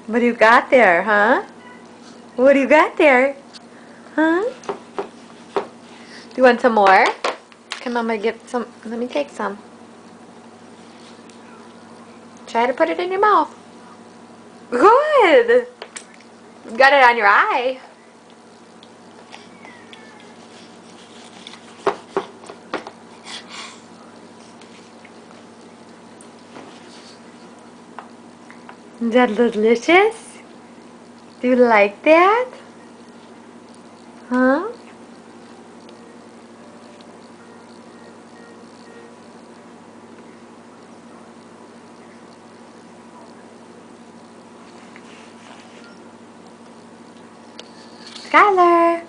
What do you got there, huh? What do you got there? Huh? Do you want some more? Come on, I'm gonna get some. Let me take some. Try to put it in your mouth. Good! You got it on your eye. Is that delicious? Do you like that? Huh? Skylar!